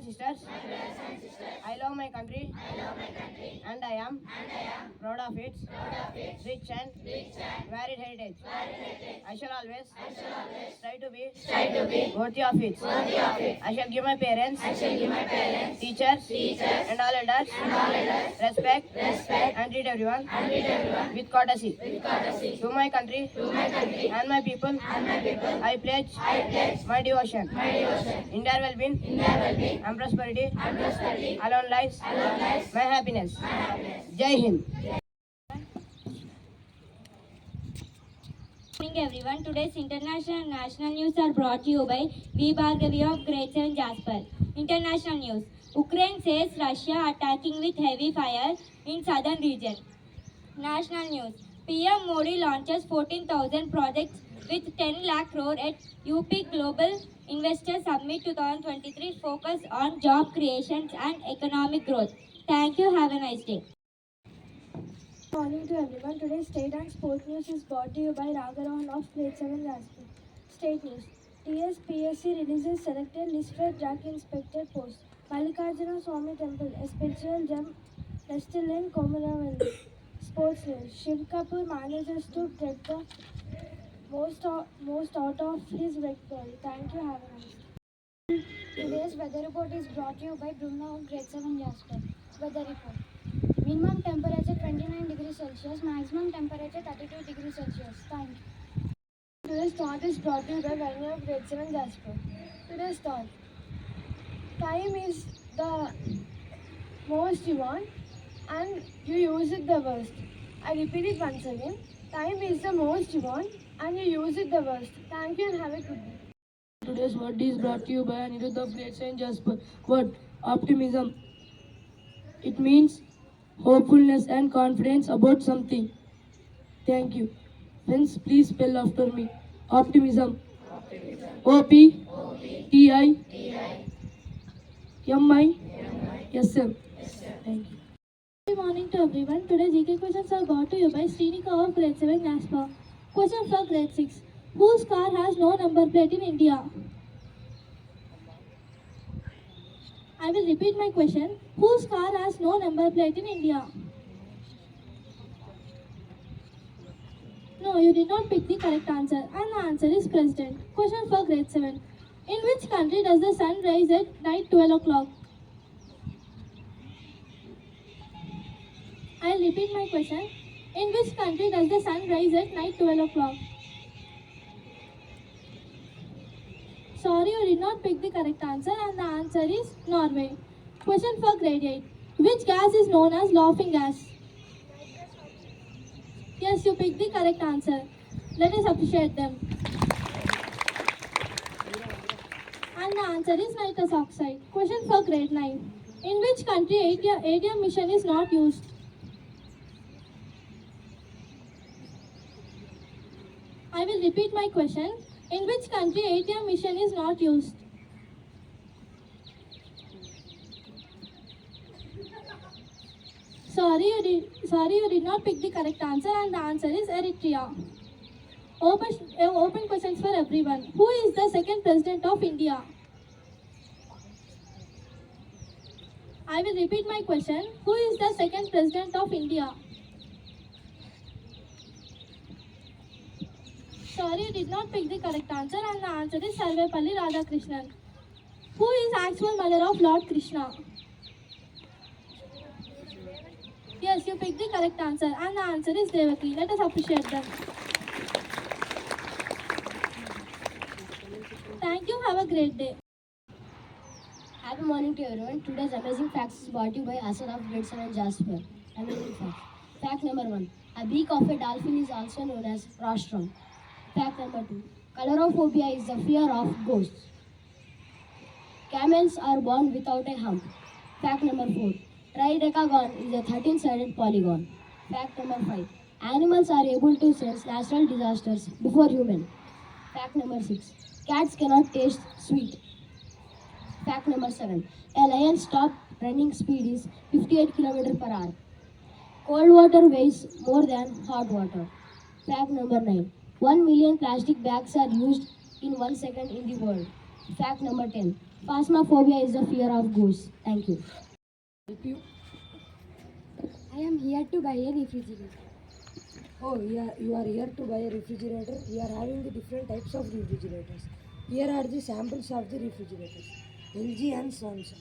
sisters, I love my country, and I am proud of its rich and varied heritage. I shall always try to be worthy of it. I shall give my parents, teachers, and all elders respect and treat everyone with courtesy. To my country and my people, I pledge my devotion. India will win and prosperity alone lies my happiness. Jai Hind. Good morning everyone. Today's international and national news are brought to you by VII of Grade 7 Jasper. International news. Ukraine says Russia attacking with heavy fire in southern region. National news. PM Modi launches 14,000 projects with 10 lakh crore at UP Global Investor Summit 2023 focus on job creations and economic growth. Thank you. Have a nice day. Good morning to everyone. Today's state and sport news is brought to you by Ragarohan of Grade 7 Jasper. State news. TSPSC releases selected list for drug inspector post. Mallikarjuna Swami Temple, a spiritual gem nestled in Komaravali. Sports news. Shiv Kapoor manages to get the most out of his victory. Thank you. Have a nice day. Today's weather report is brought to you by Bruna of Grade 7 Jasper. Weather report. Minimum temperature 29 degrees Celsius, maximum temperature 32 degrees Celsius. Thank you. Today's thought is brought to you by VII of Grade 7 Jasper. Today's thought. Time is the most you want and you use it the worst. I repeat it once again. Time is the most you want and you use it the worst. Thank you and have a good day. Today's word is brought to you by Anirudh of Grade 7 Jasper. Word, optimism. It means hopefulness and confidence about something. Thank you. Friends, please spell after me. Optimism. OPTIMISM. Thank you. Good morning to everyone. Today's GK questions are brought to you by Srinika of Grade 7 Jasper. Question for Grade 6. Whose car has no number plate in India? I will repeat my question. Whose car has no number plate in India? No, you did not pick the correct answer, and the answer is President. Question for Grade 7. In which country does the sun rise at night 12 o'clock? I will repeat my question. In which country does the sun rise at night 12 o'clock? Sorry, you did not pick the correct answer, and the answer is Norway. Question for Grade 8. Which gas is known as laughing gas? Yes, you picked the correct answer. Let us appreciate them. And the answer is nitrous oxide. Question for Grade 9. In which country ATM machine is not used? I will repeat my question. In which country ATM machine is not used? Sorry, you did not pick the correct answer, and the answer is Eritrea. Open questions for everyone. Who is the second president of India? I will repeat my question. Who is the second president of India? Sorry, you did not pick the correct answer, and the answer is Sarvepalli Radhakrishnan. Who is actual mother of Lord Krishna? Yes, you picked the correct answer, and the answer is Devaki. Let us appreciate them. Thank you. Have a great day. Happy morning to everyone. Today's amazing facts is brought to you by Asad of Grade 7 Jasper. Amazing facts. Fact number 1. A beak of a dolphin is also known as rostrum. Fact number 2. Colorophobia is the fear of ghosts. Camels are born without a hump. Fact number 4. Tridecagon is a 13-sided polygon. Fact number 5. Animals are able to sense natural disasters before human. Fact number 6. Cats cannot taste sweet. Fact number 7. A lion's top running speed is 58 km per hour. Cold water weighs more than hot water. Fact number 9. 1 million plastic bags are used in 1 second in the world. Fact number 10. Phasmophobia is the fear of ghosts. Thank you. Help you? I am here to buy a refrigerator. Oh, yeah, you are here to buy a refrigerator. We are having the different types of refrigerators. Here are the samples of the refrigerators. LG and Samsung.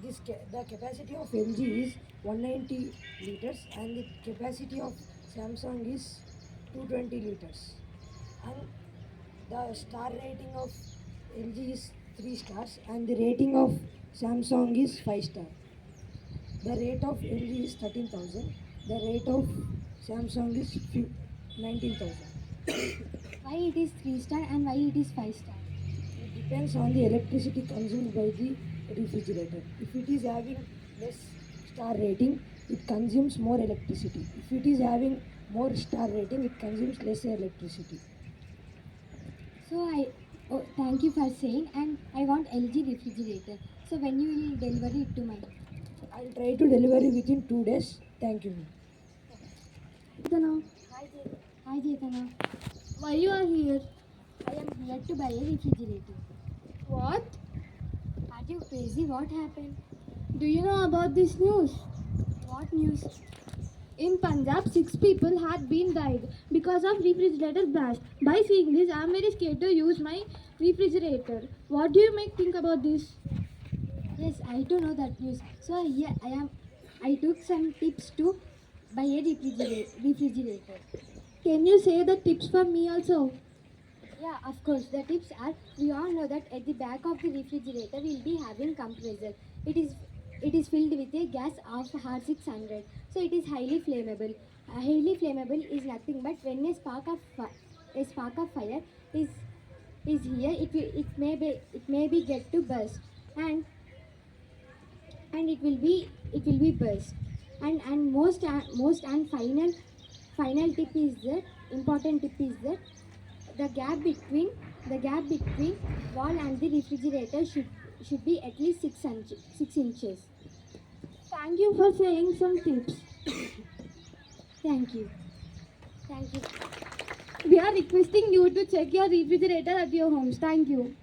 The capacity of LG is 190 liters and the capacity of Samsung is 220 liters. And the star rating of LG is 3 stars and the rating of Samsung is 5 star. The rate of LG is 13,000. The rate of Samsung is 19,000. Why it is 3-star and why it is 5-star? It depends on the electricity consumed by the refrigerator. If it is having less star rating, it consumes more electricity. If it is having more star rating, it consumes less electricity. Thank you for saying, and I want LG refrigerator. So when you will deliver it to my I'll try to deliver it within 2 days. Thank you. Chaitana. Hi Chaitana. Why you are here? I am here to buy a refrigerator. What? Are you crazy? What happened? Do you know about this news? What news? In Punjab, 6 people had been died because of refrigerator blast. By seeing this, I am very scared to use my refrigerator. What do you make think about this? Yes, I do know that news. So yeah, I took some tips to buy a refrigerator. Can you say the tips for me also? Yeah, of course. The tips are, we all know that at the back of the refrigerator will be having compressor. It is filled with a gas of R600. So it is highly flammable. Highly flammable is nothing but when a spark of fire is here, it may be get to burst, and it will be burst. And most and final tip is that important tip is that the gap between wall and the refrigerator should be at least 6 inches. Thank you for saying some tips. Thank you. Thank you. We are requesting you to check your refrigerator at your homes. Thank you.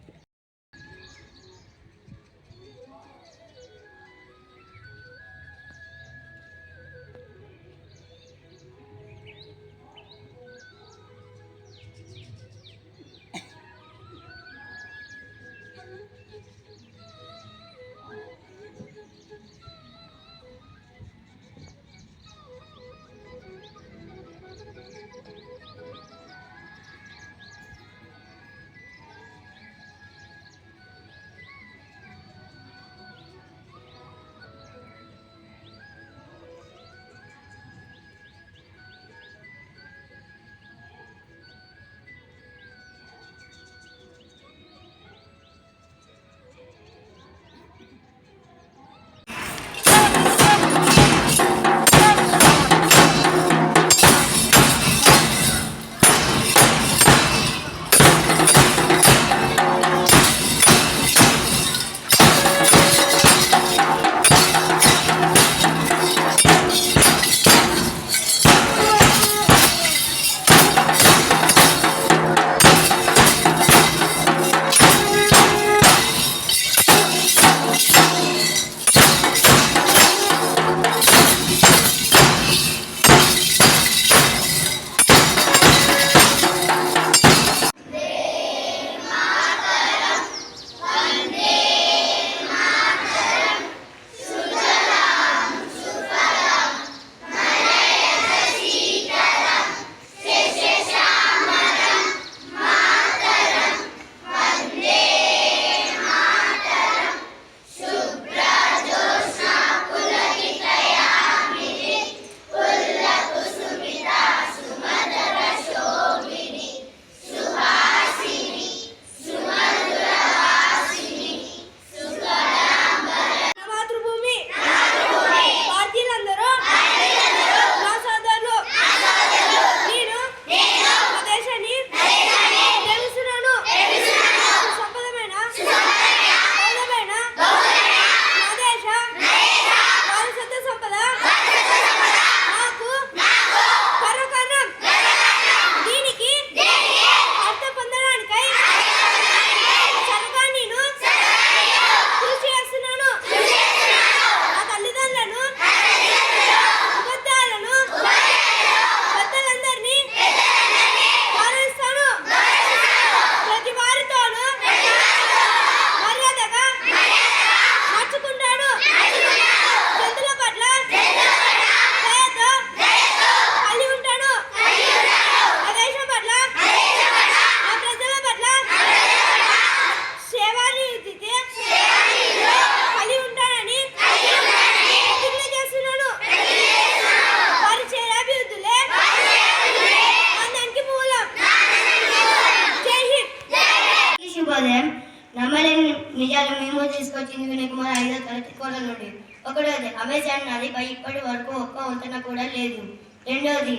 శుభోదయం. నమ్మలేని నిజాలు మేము తీసుకొచ్చింది వినయకుమార్ 5వ తరగతి కోడల నుండి. ఒకటోది, Amazon నదిపై ఇప్పటి వరకు ఒక్క వంతెన కూడా లేదు. రెండోది,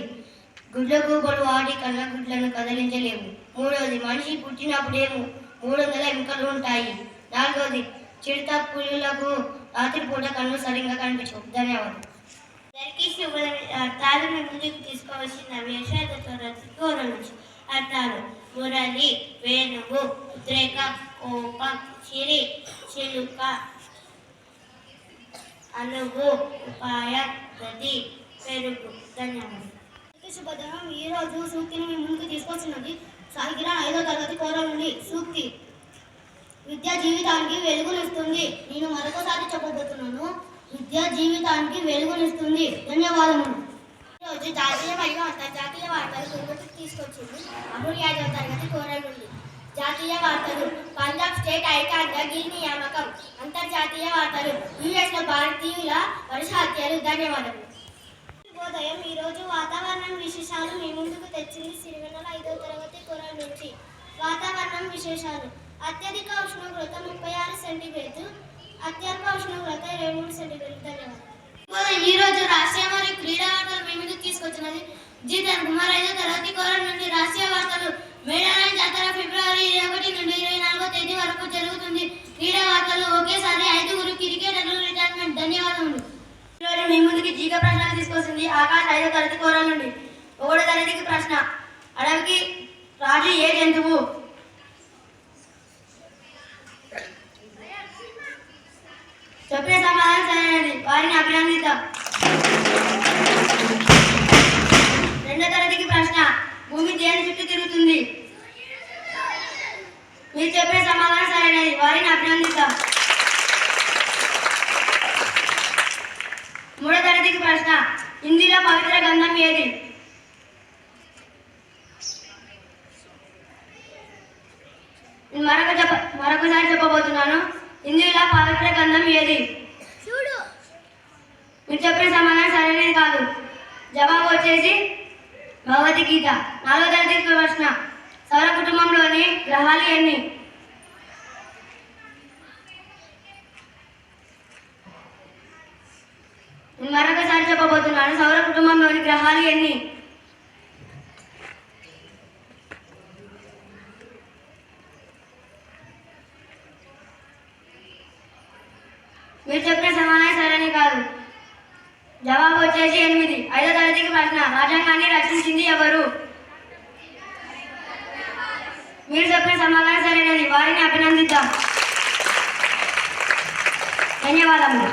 గుడ్ల గూబలు వాటి కళ్ళ గుడ్లను కదిలించలేవు. మూడోది, మనిషి పుట్టినప్పుడే 300 ఎముకలు ఉంటాయి. నాలుగోది, చిరుత పులులకు రాత్రిపూట కళ్ళు సరిగ్గా కనిపించవు. ధన్యవాదాలు. అందరికీ అర్థాలు మీ ముందుకు తీసుకోవాల్సిన విషయాల నుంచి అర్థాలు: మురళి, వేణువు, ఉద్రేక, కోపం, చిరి, చిలుక, అలుగు, ఉపాయం, గది, పెరుగు. ధన్యవాదాలు. శుభోదయం. ఈరోజు సూక్తిని మీ ముందుకు తీసుకొచ్చినది సాగిరా 5వ తరగతి కోరల నుండి. సూక్తి: విద్య జీవితానికి వెలుగునిస్తుంది. నేను మరొకసారి చెప్పబోతున్నాను. విద్య జీవితానికి వెలుగునిస్తుంది. ధన్యవాదములు. ఈరోజు జాతీయ మరియు అంతర్జాతీయ వార్తలు ముందుకు తీసుకొచ్చింది అమూల్ 5వ తరగతి కోరల నుండి. జాతీయ వార్తలు: పంజాబ్ స్టేట్ ఐకాన్గా గిల్ నియామకం. అంతర్జాతీయ వార్తలు: యుఎస్లో భారతీయుల వరుస హత్యలు. ధన్యవాదములు. శుభోదయం. ఈరోజు వాతావరణం విశేషాలు మీ ముందుకు తెచ్చింది సిరివెన్నెల 5వ తరగతి కోరల నుంచి. వాతావరణం విశేషాలు: అత్యధిక ఉష్ణోగ్రత 36 సెంటీగ్రేడ్, అత్యల్ప ఉష్ణోగ్రత 23 సెంటీగ్రేడ్. ధన్యవాదాలు. ఈరోజు రాష్ట్రీయ మరియు క్రీడా వార్తలు మీ ముందుకు తీసుకొచ్చినది జీతన్ కుమార్ 5వ తరగతి కోరల నుండి. రాష్ట్రీయ వార్తలు: మేడారం జాతర ఫిబ్రవరి 21 నుండి 24వ తేదీ వరకు జరుగుతుంది. క్రీడా వార్తలు: ఒకేసారి 5 క్రికెటర్లు రిటైర్మెంట్. ధన్యవాదములు. ఈరోజు మీ ముందుకి జీక ప్రశ్నలు తీసుకొస్తుంది ఆకాశ్ 5వ తరగతి కోరల నుండి. 1వ తరగతికి ప్రశ్న: అడవికి రాజు ఏ జంతువు? చెప్పిన సమాధానం సరైనది. వారిని అభినందిద్దాం. 2వ తరగతికి ప్రశ్న: భూమి దేని చుట్టూ తిరుగుతుంది? మీరు చెప్పిన సమాధానం సరైనది. వారిని అభినందిద్దాం. 3వ తరగతికి ప్రశ్న: హిందీలో పవిత్ర గ్రంథం ఏది? మరొకసారి చెప్పబోతున్నాను. హిందీలో పవిత్ర గ్రంథం ఏది? మీరు చెప్పిన సమాధానం సరైనది కాదు. జవాబు వచ్చేసి భగవద్గీత. 4వ తరగతి ప్రశ్న: సౌర కుటుంబంలోని గ్రహాలు ఎన్ని? మరొకసారి చెప్పబోతున్నాను. సౌర కుటుంబంలోని గ్రహాలు ఎన్ని? మీరు చెప్పిన సమాధానం సరైనది కాదు. జవాబు వచ్చేసి 8. 5వ తరగతికి ప్రశ్న: రాజ్యాంగాన్ని రచించింది ఎవరు? మీరు చెప్పిన సమాధానం సరైనది. వారిని అభినందిద్దాం. ధన్యవాదములు.